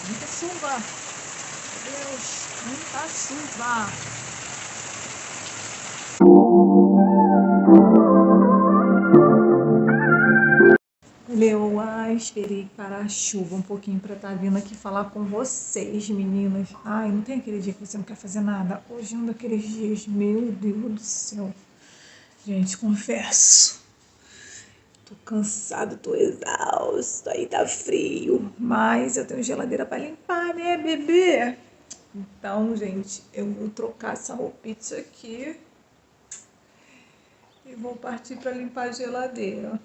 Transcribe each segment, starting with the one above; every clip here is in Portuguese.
Muita chuva. Meu Deus, muita chuva. Leoa, esperei parar a chuva um pouquinho para estar vindo aqui falar com vocês, meninas. Ai, não tem aquele dia que você não quer fazer nada? Hoje é um daqueles dias, meu Deus do céu. Gente, confesso. Tô cansada, tô exausta, aí tá frio. Mas eu tenho geladeira para limpar, né, bebê? Então, gente, eu vou trocar essa roupinha aqui e vou partir para limpar a geladeira.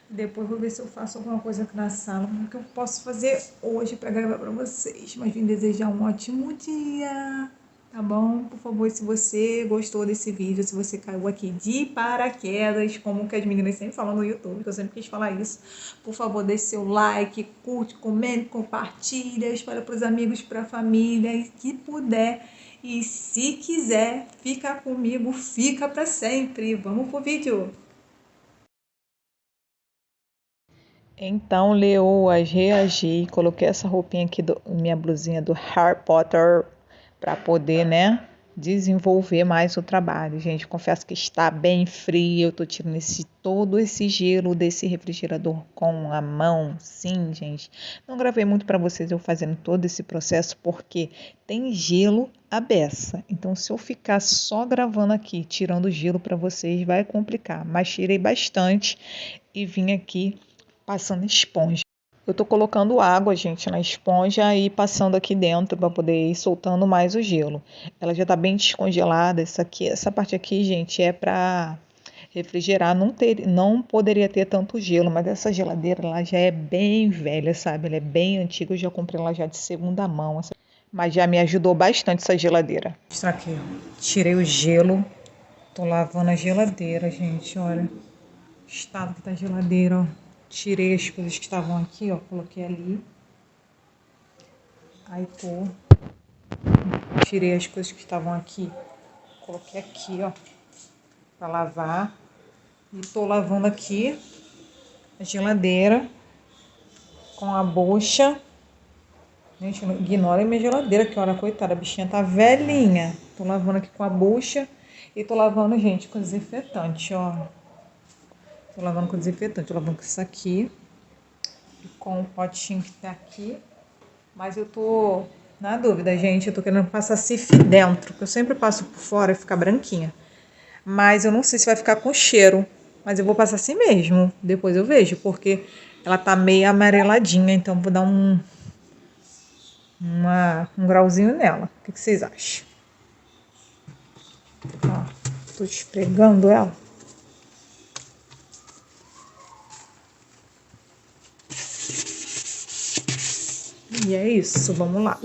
Depois vou ver se eu faço alguma coisa aqui na sala, o que eu posso fazer hoje para gravar para vocês. Mas vim desejar um ótimo dia, tá bom? Por favor, se você gostou desse vídeo, se você caiu aqui de paraquedas, como que as meninas sempre falam no YouTube, que eu sempre quis falar isso, por favor, deixe seu like, curte, comente, compartilha, espalha para os amigos, para a família, e que puder. E se quiser ficar comigo, fica para sempre. Vamos pro vídeo. Então, Leoas, reagi, coloquei essa roupinha aqui, minha blusinha do Harry Potter, para poder, né, desenvolver mais o trabalho. Gente, confesso que está bem frio, eu tô tirando todo esse gelo desse refrigerador com a mão. Sim, gente, não gravei muito para vocês eu fazendo todo esse processo, porque tem gelo à beça. Então, se eu ficar só gravando aqui, tirando gelo para vocês, vai complicar. Mas tirei bastante e vim aqui passando esponja. Eu tô colocando água, gente, na esponja e passando aqui dentro para poder ir soltando mais o gelo. Ela já tá bem descongelada. Essa parte aqui, gente, é para refrigerar. Não poderia ter tanto gelo, mas essa geladeira ela já é bem velha, sabe? Ela é bem antiga. Eu já comprei ela já de segunda mão. Mas já me ajudou bastante essa geladeira. Vou mostrar aqui, ó. Tirei o gelo. Tô lavando a geladeira, gente, olha. O estado que tá a geladeira, ó. Tirei as coisas que estavam aqui, ó, coloquei ali. Aí tirei as coisas que estavam aqui, coloquei aqui, ó, pra lavar. E tô lavando aqui a geladeira com a bucha. Gente, não ignorem minha geladeira, que olha, coitada, a bichinha tá velhinha. Tô lavando aqui com a bucha e tô lavando, gente, com desinfetante, ó. Tô lavando com desinfetante, tô lavando com isso aqui. E com o potinho que tá aqui. Mas eu tô na dúvida, gente. Eu tô querendo passar Cif dentro, que eu sempre passo por fora e fica branquinha. Mas eu não sei se vai ficar com cheiro. Mas eu vou passar assim mesmo. Depois eu vejo, porque ela tá meio amareladinha. Então vou dar um grauzinho nela. O que vocês acham? Ó, tô esfregando ela. E é isso, vamos lá.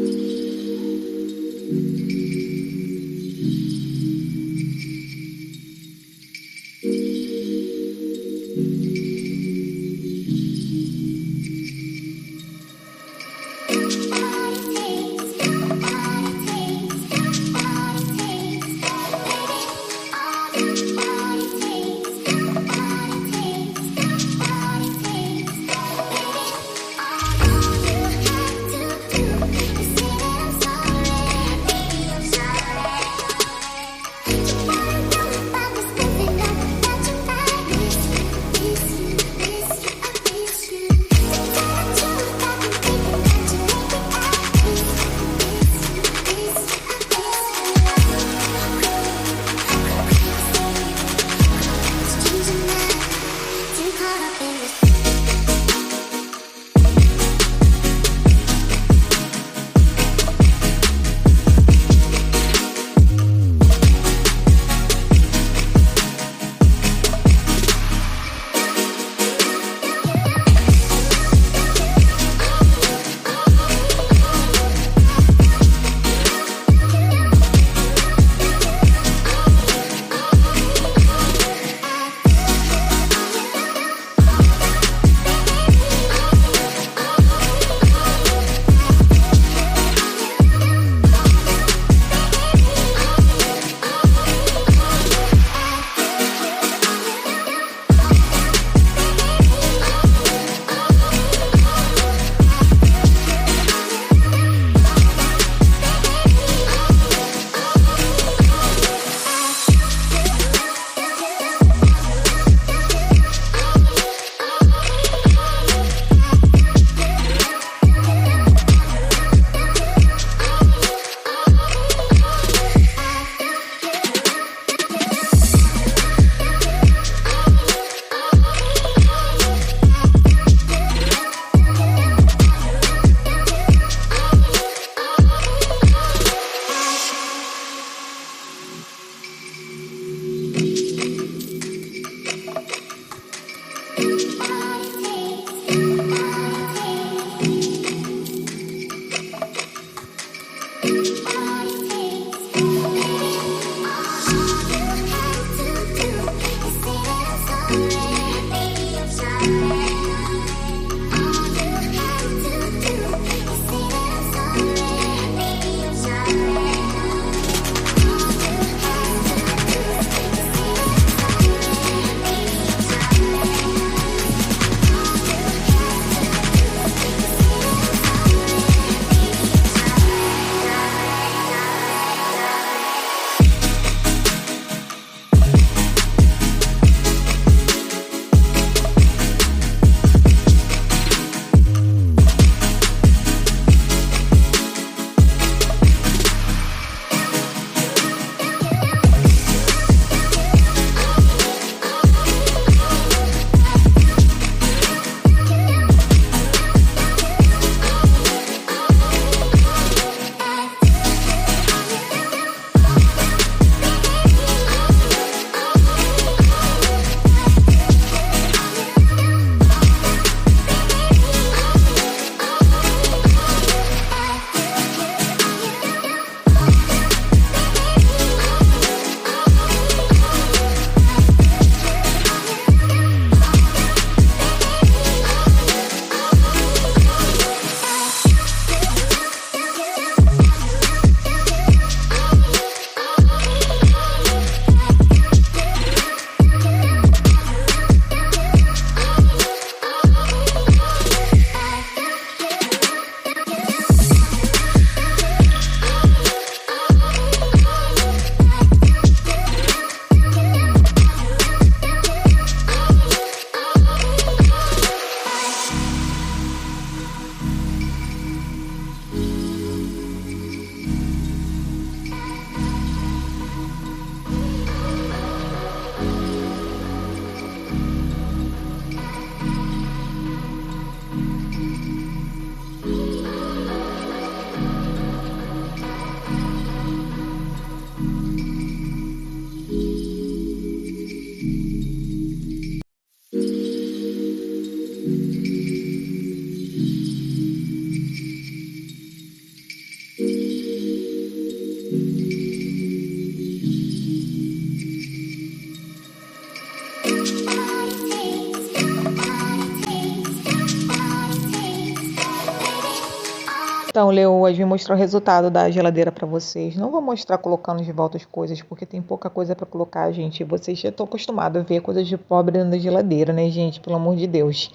Então, Leo, hoje vim mostrar o resultado da geladeira para vocês. Não vou mostrar colocando de volta as coisas, porque tem pouca coisa para colocar, gente. Vocês já estão acostumados a ver coisas de pobre dentro da geladeira, né, gente? Pelo amor de Deus.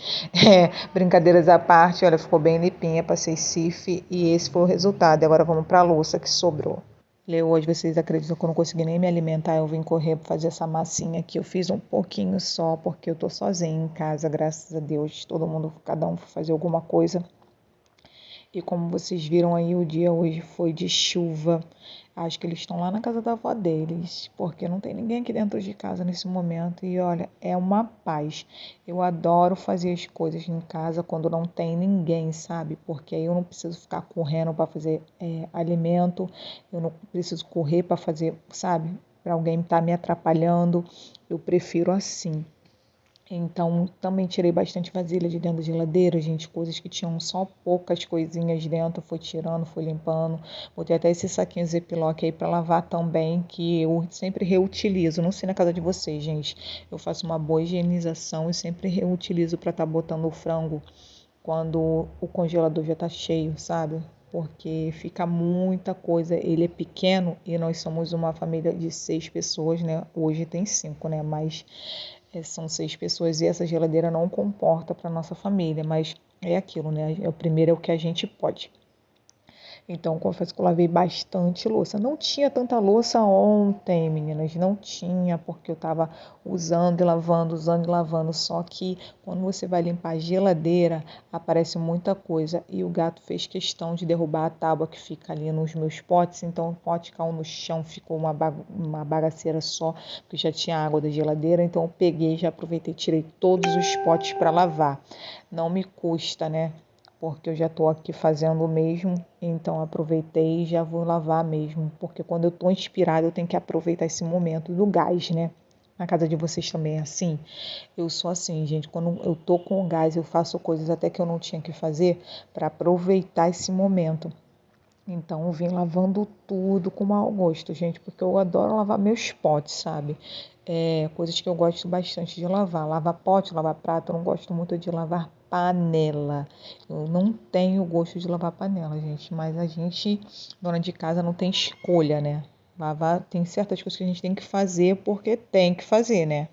Brincadeiras à parte, olha, ficou bem limpinha, passei sif e esse foi o resultado. Agora vamos para a louça que sobrou. Leo, hoje vocês acreditam que eu não consegui nem me alimentar? Eu vim correr para fazer essa massinha aqui. Eu fiz um pouquinho só, porque eu tô sozinha em casa, graças a Deus. Todo mundo, cada um foi fazer alguma coisa. E como vocês viram aí, o dia hoje foi de chuva. Acho que eles estão lá na casa da avó deles, porque não tem ninguém aqui dentro de casa nesse momento. E olha, é uma paz. Eu adoro fazer as coisas em casa quando não tem ninguém, sabe? Porque aí eu não preciso ficar correndo para fazer alimento, eu não preciso correr para fazer, sabe? Para alguém estar me atrapalhando. Eu prefiro assim. Então, também tirei bastante vasilha de dentro da geladeira, gente, coisas que tinham só poucas coisinhas dentro, fui tirando, fui limpando. Botei até esses saquinhos Ziploc aí para lavar também, que eu sempre reutilizo. Não sei na casa de vocês, gente. Eu faço uma boa higienização e sempre reutilizo para estar botando o frango quando o congelador já tá cheio, sabe? Porque fica muita coisa. Ele é pequeno e nós somos uma família de 6 pessoas, né? Hoje tem 5, né? Mas são 6 pessoas e essa geladeira não comporta para nossa família, mas é aquilo, né? O primeiro é o que a gente pode. Então, confesso que eu lavei bastante louça. Não tinha tanta louça ontem, meninas, não tinha, porque eu estava usando e lavando. Só que quando você vai limpar a geladeira, aparece muita coisa. E o gato fez questão de derrubar a tábua que fica ali nos meus potes. Então, o pote caiu no chão, ficou uma bagaceira só, porque já tinha água da geladeira. Então, eu peguei, já aproveitei, tirei todos os potes para lavar. Não me custa, né? Porque eu já estou aqui fazendo o mesmo, então aproveitei e já vou lavar mesmo, porque quando eu estou inspirada eu tenho que aproveitar esse momento do gás, né? Na casa de vocês também é assim? Eu sou assim, gente, quando eu tô com o gás eu faço coisas até que eu não tinha que fazer para aproveitar esse momento. Então eu vim lavando tudo com mau gosto, gente, porque eu adoro lavar meus potes, sabe? Coisas que eu gosto bastante de lavar. Lavar pote, lavar prato, eu não gosto muito de lavar panela. Eu não tenho gosto de lavar panela, gente, mas a gente, dona de casa, não tem escolha, né? Lavar, tem certas coisas que a gente tem que fazer porque tem que fazer, né?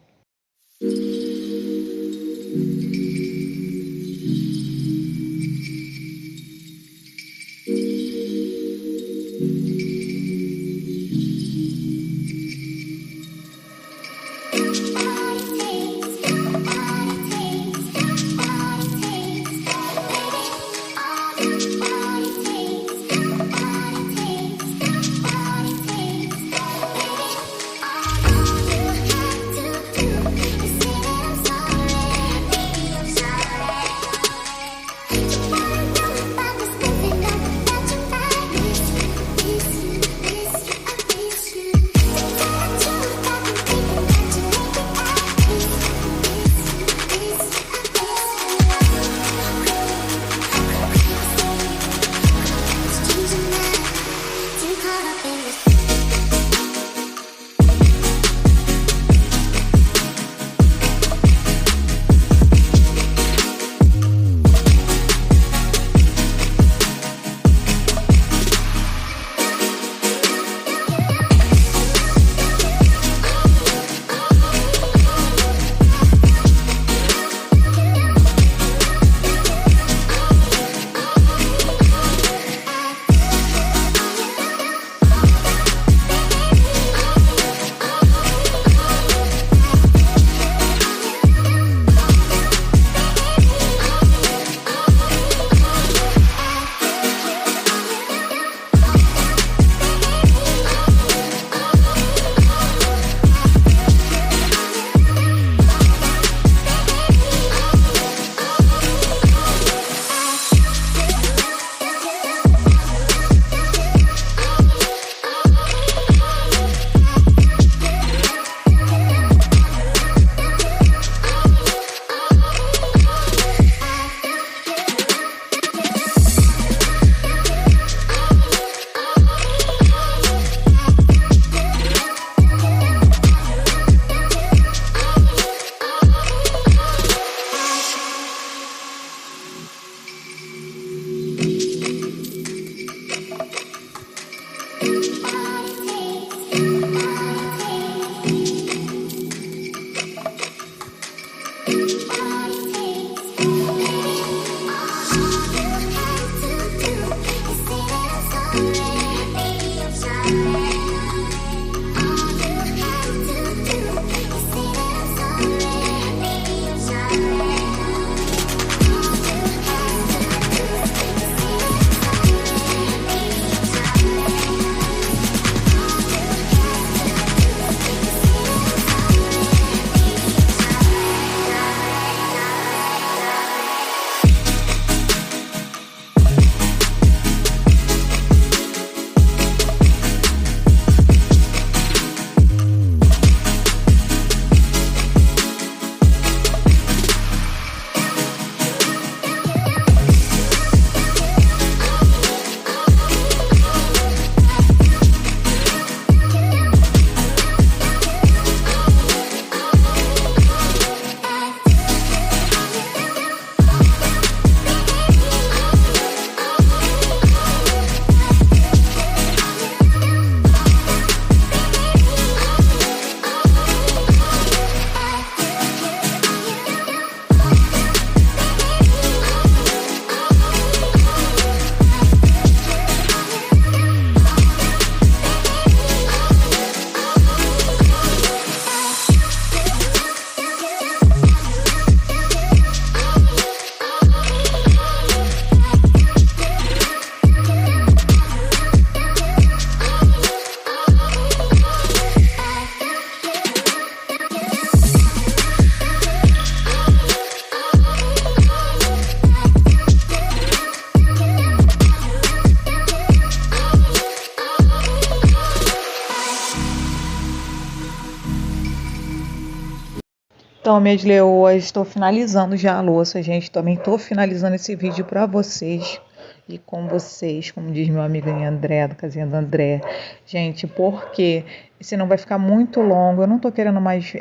Então, minhas leoas, estou finalizando já a louça, gente. Também estou finalizando esse vídeo para vocês e com vocês, como diz meu amiguinho André, do Casinha do André. Gente, porque senão vai ficar muito longo. Eu não estou querendo mais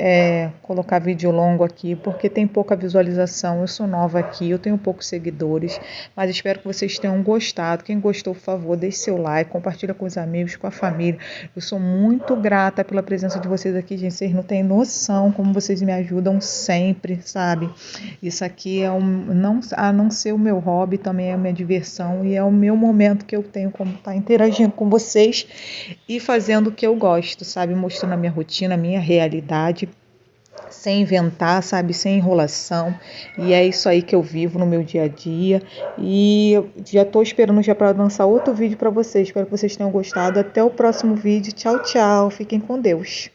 colocar vídeo longo aqui, porque tem pouca visualização. Eu sou nova aqui, eu tenho poucos seguidores, mas espero que vocês tenham gostado. Quem gostou, por favor, deixe seu like, compartilha com os amigos, com a família. Eu sou muito grata pela presença de vocês aqui, gente. Vocês não têm noção como vocês me ajudam sempre, sabe? Isso aqui a não ser o meu hobby, também é a minha diversão e é o meu momento que eu tenho como estar interagindo com vocês e fazendo o que eu gosto, sabe? Mostrando a minha rotina, a minha realidade, sem inventar, sabe? Sem enrolação. E é isso aí que eu vivo no meu dia a dia. E eu já estou esperando já para lançar outro vídeo para vocês. Espero que vocês tenham gostado. Até o próximo vídeo. Tchau, tchau. Fiquem com Deus.